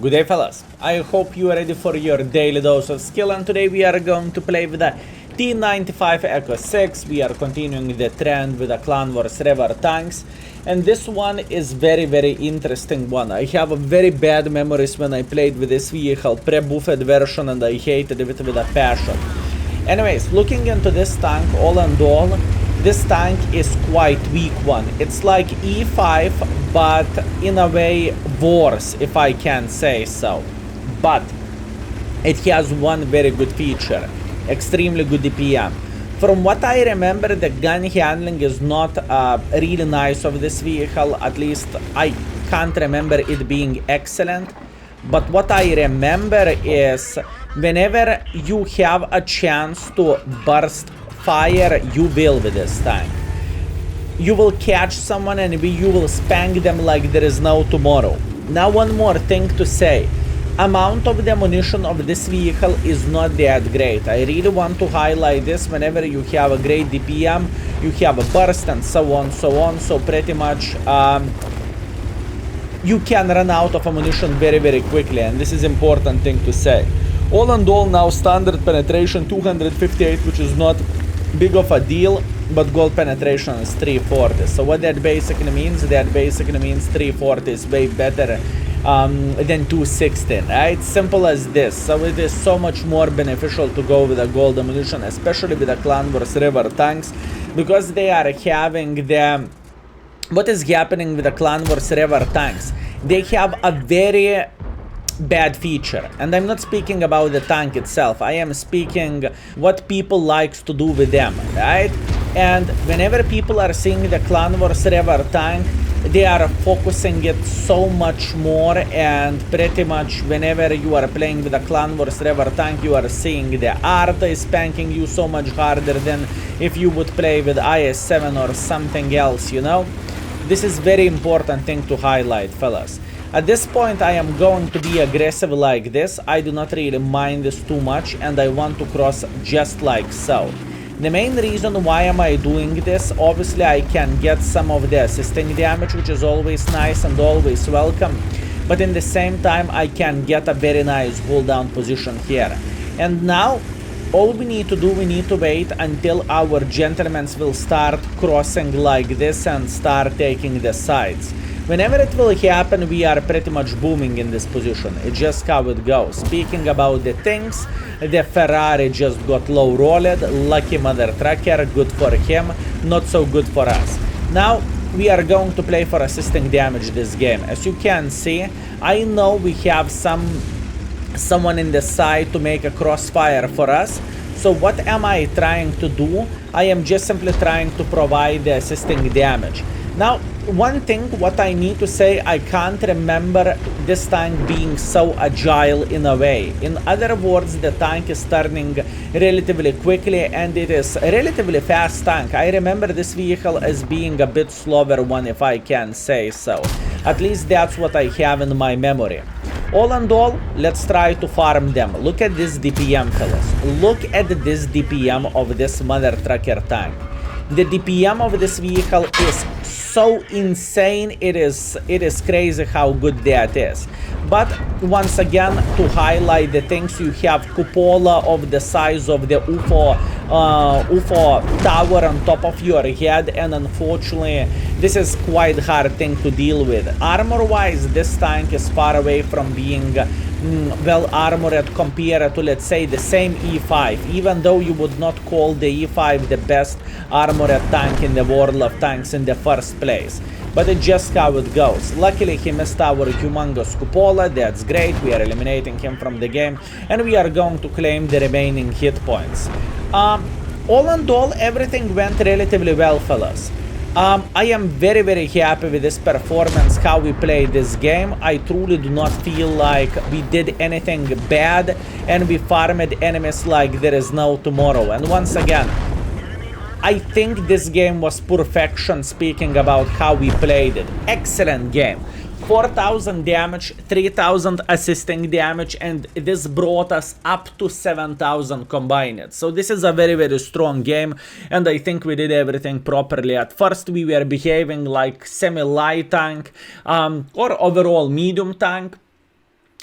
Good day, fellas. I hope you are ready for your daily dose of skill, and today we are going to play with the T95E6. We are continuing the trend with the Clan Wars River tanks, and this one is very interesting one. I have a very bad memories when I played with this vehicle, pre-buffed version, and I hated it with a passion. Anyways, looking into this tank, all and all, this tank is quite weak one. It's like E5, but in a way worse, if I can say so. But it has one very good feature, extremely good DPM. From what I remember, the gun handling is not really nice of this vehicle. At least I can't remember it being excellent. But what I remember is whenever you have a chance to burst fire, you will with this tank. You will catch someone and you will spank them like there is no tomorrow. Now one more thing to say. Amount of the ammunition of this vehicle is not that great. I really want to highlight this. Whenever you have a great DPM, you have a burst and so on. So pretty much you can run out of ammunition very quickly, and this is important thing to say. All in all, now standard penetration 258, which is not big of a deal, but gold penetration is 340. So what that basically means? That basically means 340 is way better than 260, right? Simple as this. So it is so much more beneficial to go with a gold ammunition, especially with the Clan Wars River tanks, because they are having the... What is happening with the Clan Wars River tanks? They have a very bad feature, and I'm not speaking about the tank itself. I am speaking what people likes to do with them, right? And whenever people are seeing the Clan Wars River tank, they are focusing it so much more, and pretty much whenever you are playing with the Clan Wars River tank, you are seeing the art is spanking you so much harder than if you would play with IS-7 or something else, you know? This is very important thing to highlight, fellas. At this point, I am going to be aggressive like this. I do not really mind this too much, and I want to cross just like so. The main reason why am I doing this, obviously I can get some of the assisting damage, which is always nice and always welcome. But in the same time, I can get a very nice hold down position here. And now, all we need to do, we need to wait until our gentlemen will start crossing like this and start taking the sides. Whenever it will happen, we are pretty much booming in this position. It's just how it goes. Speaking about the things, the Ferrari just got low rolled. Lucky mother trucker, good for him, not so good for us. Now we are going to play for assisting damage this game. As you can see, I know we have someone in the side to make a crossfire for us. So what am I trying to do? I am just simply trying to provide the assisting damage. Now, one thing what I need to say, I can't remember this tank being so agile in a way. In other words, the tank is turning relatively quickly, and it is a relatively fast tank. I remember this vehicle as being a bit slower one, if I can say so. At least that's what I have in my memory. All in all, let's try to farm them. Look at this DPM, fellas. Look at this DPM of this mother trucker tank. The DPM of this vehicle is so insane, it is crazy how good that is. But once again, to highlight the things, you have cupola of the size of the UFO tower on top of your head, and unfortunately this is quite hard thing to deal with. Armor wise, this tank is far away from being well armored compared to, let's say, the same E5, even though you would not call the E5 the best armored tank in the world of tanks in the first place. But it's just how it goes. Luckily, he missed our humongous cupola. That's great. We are eliminating him from the game, and we are going to claim the remaining hit points. All in all, everything went relatively well, fellas. I am very happy with this performance, how we played this game. I truly do not feel like we did anything bad, and we farmed enemies like there is no tomorrow. And once again, I think this game was perfection, speaking about how we played it. Excellent game. 4,000 damage, 3,000 assisting damage, and this brought us up to 7,000 combined. So this is a very strong game, and I think we did everything properly. At first we were behaving like semi-light tank or overall medium tank.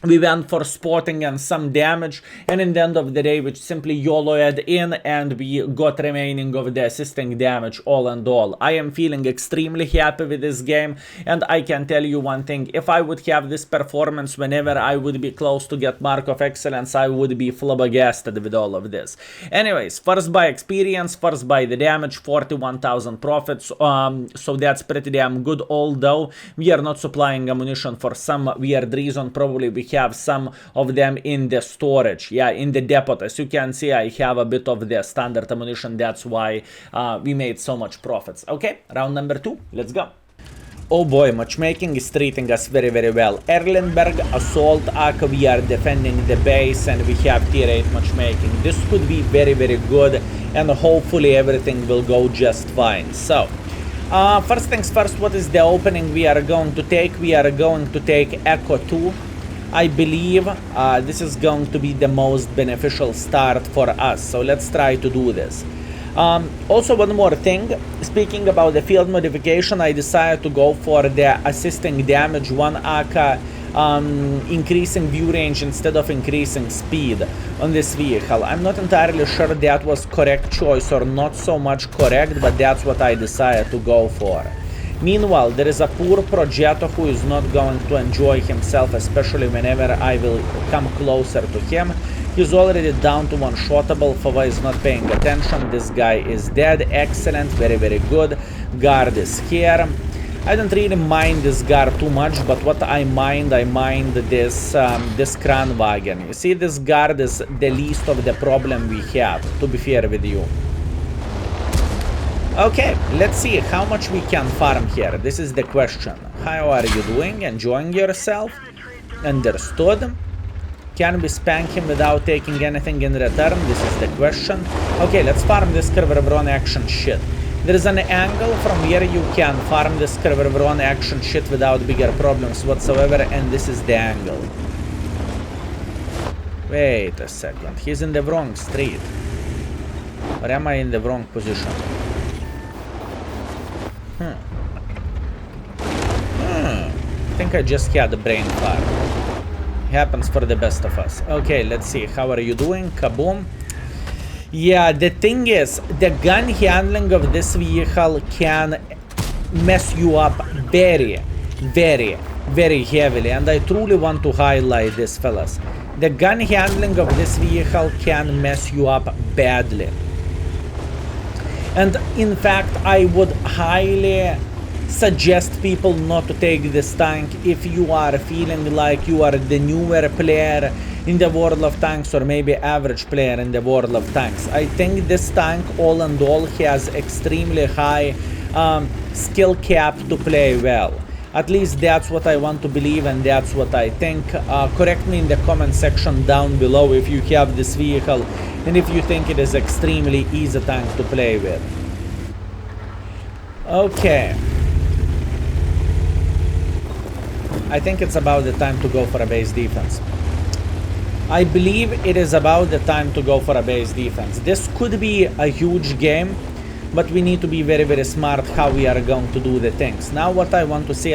We went for spotting and some damage, and in the end of the day we simply YOLO'd in and we got remaining of the assisting damage all and all. I am feeling extremely happy with this game, and I can tell you one thing: if I would have this performance whenever I would be close to get Mark of Excellence, I would be flabbergasted with all of this. Anyways, first by experience, first by the damage, 41,000 profits, so that's pretty damn good, although we are not supplying ammunition for some weird reason. Probably we have some of them in the storage, yeah, in the depot. As you can see, I have a bit of the standard ammunition. That's why we made so much profits. Okay, round number 2, let's go. Oh boy, matchmaking is treating us very, very well. Erlenberg, Assault, Aka, we are defending the base, and we have tier 8 matchmaking. This could be very, very good, and hopefully everything will go just fine. So, first things first, what is the opening we are going to take? We are going to take Echo 2. I believe this is going to be the most beneficial start for us, so let's try to do this. Also, one more thing, speaking about the field modification, I decided to go for the assisting damage, 1 AK, increasing view range instead of increasing speed on this vehicle. I'm not entirely sure that was correct choice or not so much correct, but that's what I decided to go for. Meanwhile, there is a poor Progetto who is not going to enjoy himself, especially whenever I will come closer to him. He's already down to one-shottable. Fava is not paying attention. This guy is dead. Excellent. Very, very good. Guard is here. I don't really mind this guard too much, but what I mind this Kranwagen. You see, this guard is the least of the problem we have, to be fair with you. Okay, let's see how much we can farm here. This is the question. How are you doing? Enjoying yourself? Understood. Can we spank him without taking anything in return? This is the question. Okay, let's farm this Kerverbron action shit. There is an angle from where you can farm this Kerverbron action shit without bigger problems whatsoever, and this is the angle. Wait a second. He's in the wrong street. Or am I in the wrong position? I think I just had a brain fart. Happens for the best of us. Okay, let's see. How are you doing? Kaboom. Yeah, the thing is, the gun handling of this vehicle can mess you up very, very, very heavily. And I truly want to highlight this, fellas. The gun handling of this vehicle can mess you up badly. And in fact, I would highly suggest people not to take this tank if you are feeling like you are the newer player in the World of Tanks, or maybe average player in the World of Tanks. I think this tank all and all has extremely high skill cap to play well. At least that's what I want to believe, and that's what I think. Correct me in the comment section down below if you have this vehicle and if you think it is extremely easy tank to play with. Okay. I think it's about the time to go for a base defense. I believe it is about the time to go for a base defense. This could be a huge game, but we need to be very, very smart how we are going to do the things. Now what I want to see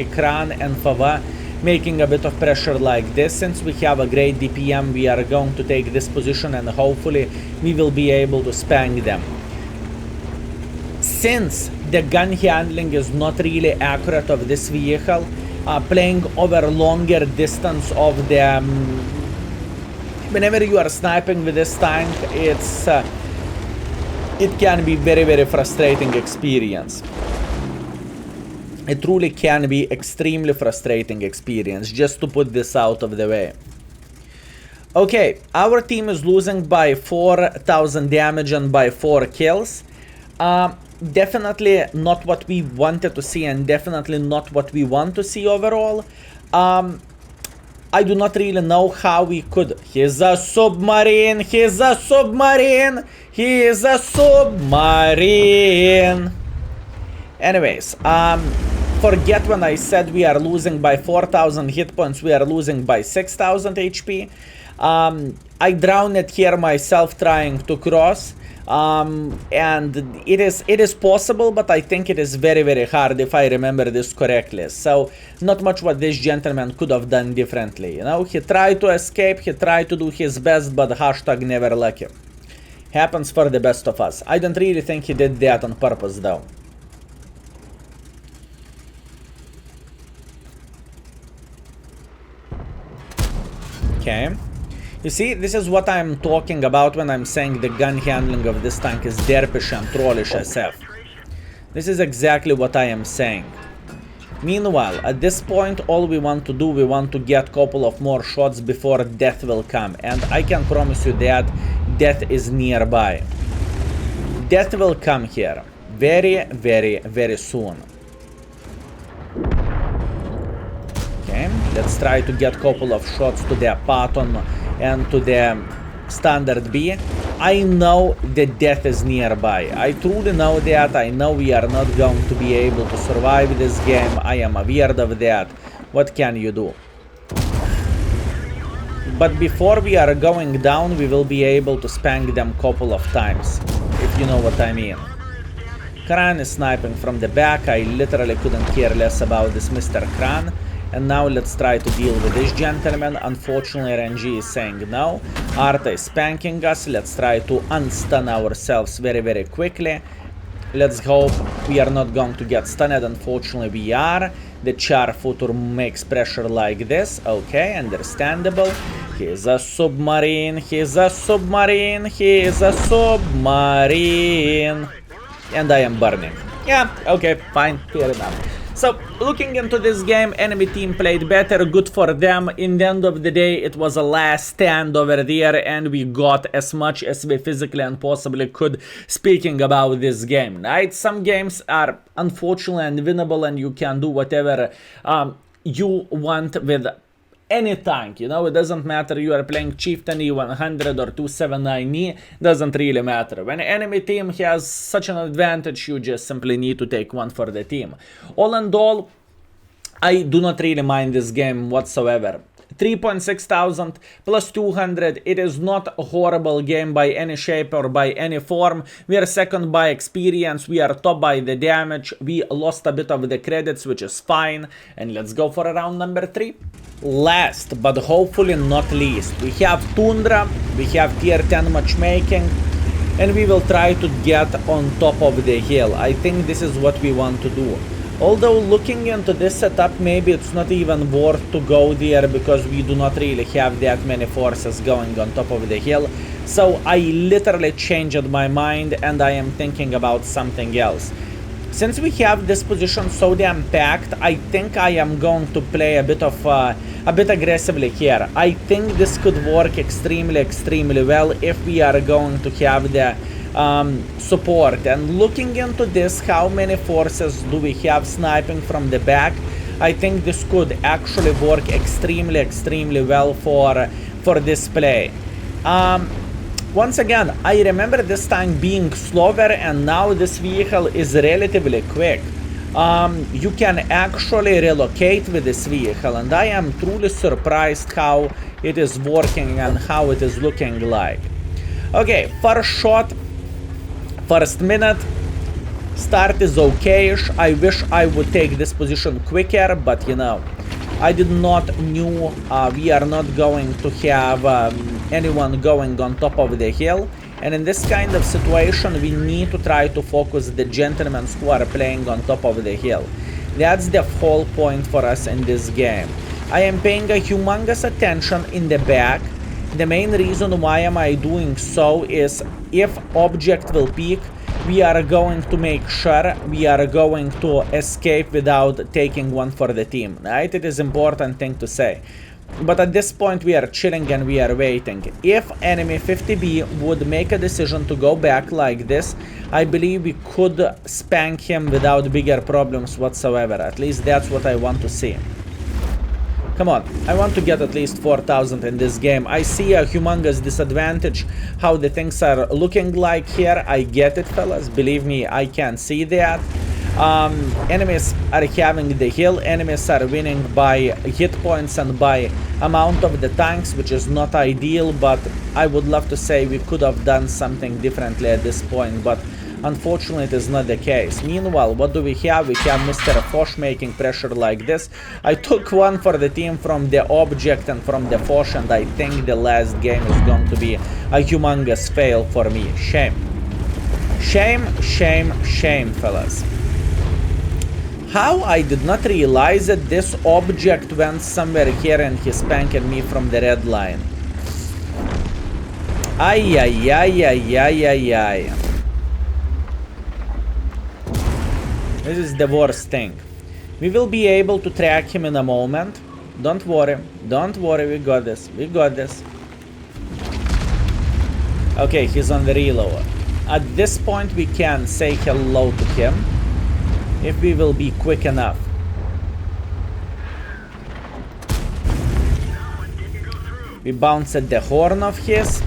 Kran and Fava making a bit of pressure like this. Since we have a great DPM, we are going to take this position and hopefully we will be able to spank them. Since the gun handling is not really accurate of this vehicle, playing over longer distance of the... whenever you are sniping with this tank, it can be very, very frustrating experience. It truly can be extremely frustrating experience, just to put this out of the way. Okay, our team is losing by 4,000 damage and by 4 kills. Definitely not what we wanted to see, and definitely not what we want to see overall. I do not really know how we could... He's a submarine! He's a submarine! He is a submarine! Anyways, forget when I said we are losing by 4,000 hit points, we are losing by 6,000 HP. I drowned here myself trying to cross. And it is possible, but I think it is very, very hard if I remember this correctly. So not much what this gentleman could have done differently. You know, he tried to escape, he tried to do his best, but hashtag never lucky. Happens for the best of us. I don't really think he did that on purpose though. Okay. You see, this is what I'm talking about when I'm saying the gun handling of this tank is derpish and trollish SF. This is exactly what I am saying. Meanwhile, at this point, all we want to do, we want to get a couple of more shots before death will come. And I can promise you that death is nearby. Death will come here very, very, very soon. Okay, let's try to get a couple of shots to the Patton and to the standard B. I know the death is nearby. I truly know that. I know we are not going to be able to survive this game. I am aware of that. What can you do? But before we are going down, we will be able to spank them a couple of times, if you know what I mean. Kran is sniping from the back. I literally couldn't care less about this Mr. Kran. And now let's try to deal with this gentleman. Unfortunately, RNG is saying no. Arta is spanking us. Let's try to unstun ourselves very, very quickly. Let's hope we are not going to get stunned. Unfortunately, we are. The Char Futur makes pressure like this. Okay, understandable. He is a submarine. He is a submarine. He is a submarine. And I am burning. Yeah, okay, fine, fair enough. So, looking into this game, enemy team played better, good for them. In the end of the day, it was a last stand over there, and we got as much as we physically and possibly could speaking about this game, right? Some games are unfortunately unwinnable, and you can do whatever you want with any tank, you know, it doesn't matter you are playing Chieftain E100 or 279E, doesn't really matter. When enemy team has such an advantage, you just simply need to take one for the team. All in all, I do not really mind this game whatsoever. 3.6 thousand plus 200, it is not a horrible game by any shape or by any form. We are second by experience, we are top by the damage, we lost a bit of the credits, which is fine. And let's go for round number 3. Last, but hopefully not least, we have Tundra, we have tier 10 matchmaking, and we will try to get on top of the hill. I think this is what we want to do. Although looking into this setup, maybe it's not even worth to go there because we do not really have that many forces going on top of the hill. So I literally changed my mind and I am thinking about something else. Since we have this position so damn packed, I think I am going to play a bit aggressively here. I think this could work extremely well if we are going to have the support. And looking into this, how many forces do we have sniping from the back? I think this could actually work extremely well for this play. Once again, I remember this tank being slower, and now this vehicle is relatively quick. You can actually relocate with this vehicle, and I am truly surprised how it is working and how it is looking like. Okay, first shot, first minute, start is okay-ish. I wish I would take this position quicker, but you know, I did not knew we are not going to have anyone going on top of the hill, and in this kind of situation we need to try to focus the gentlemen who are playing on top of the hill. That's the whole point for us in this game. I am paying a humongous attention in the back. The main reason why am I doing so is if object will peek, we are going to make sure we are going to escape without taking one for the team, right? It is important thing to say. But at this point we are chilling and we are waiting. If enemy 50B would make a decision to go back like this, I believe we could spank him without bigger problems whatsoever. At least that's what I want to see. Come on, I want to get at least 4,000 in this game. I see a humongous disadvantage how the things are looking like here. I get it, fellas. Believe me, I can see that. Enemies are having the hill, enemies are winning by hit points and by amount of the tanks, which is not ideal, but I would love to say we could have done something differently at this point, but unfortunately it is not the case. Meanwhile, what do we have? We have Mr. Fosh making pressure like this. I took one for the team from the object and from the Fosh, and I think the last game is going to be a humongous fail for me. Shame. Shame, shame, shame, fellas. How I did not realize that this object went somewhere here and he's spanking me from the red line. Ay, ay, ay, ay, ay, ay, ay. This is the worst thing. We will be able to track him in a moment. Don't worry, we got this, we got this. Okay, he's on the reload. At this point we can say hello to him, if we will be quick enough. We bounce at the horn of his,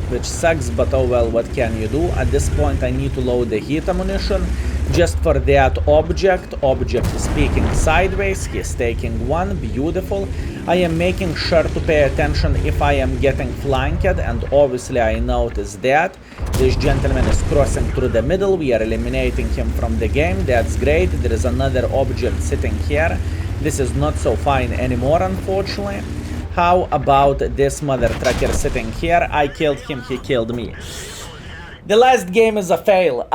which sucks, but oh well, what can you do? At this point I need to load the heat ammunition just for that object. Object is peeking sideways, he's taking one, beautiful. I am making sure to pay attention if I am getting flanked, and obviously I notice that. This gentleman is crossing through the middle, we are eliminating him from the game, that's great. There is another object sitting here. This is not so fine anymore, unfortunately. How about this mother trucker sitting here? I killed him, he killed me. The last game is a fail.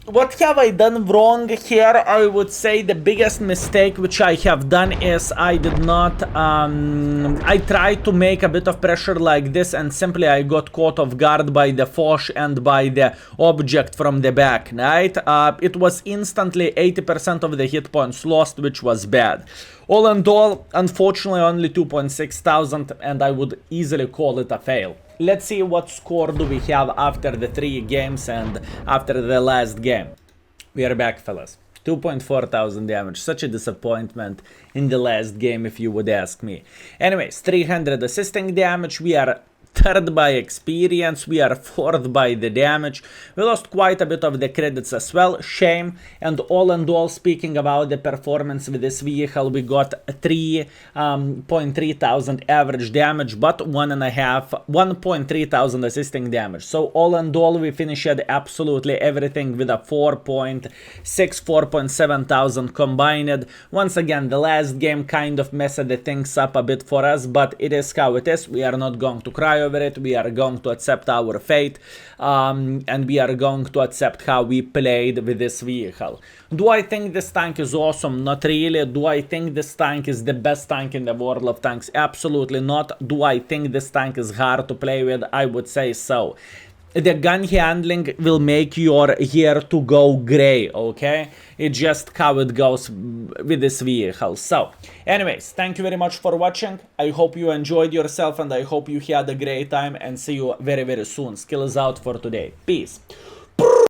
What have I done wrong here? I would say the biggest mistake which I have done is I did not, I tried to make a bit of pressure like this, and simply I got caught off guard by the Fosh and by the object from the back, right? It was instantly 80% of the hit points lost, which was bad. All in all, unfortunately only 2.6 thousand, and I would easily call it a fail. Let's see what score do we have after the 3 games and after the last game. We are back, fellas. 2.4 thousand damage. Such a disappointment in the last game, if you would ask me. Anyways, 300 assisting damage. We are third by experience, we are fourth by the damage. We lost quite a bit of the credits as well, shame. And all in all, speaking about the performance with this vehicle, we got 3.3 thousand average damage, but 1.3 thousand assisting damage. So all in all, we finished absolutely everything with a 4.6, 4.7 thousand combined. Once again, the last game kind of messed the things up a bit for us, but it is how it is. We are not going to cry over it. We are going to accept our fate, and we are going to accept how we played with this vehicle. Do I think this tank is awesome? Not really. Do I think this tank is the best tank in the world of tanks? Absolutely not. Do I think this tank is hard to play with? I would say so. The gun handling will make your hair to go gray, okay? It's just how it goes with this vehicle. So, anyways, thank you very much for watching. I hope you enjoyed yourself and I hope you had a great time, and see you very, very soon. Skill is out for today. Peace.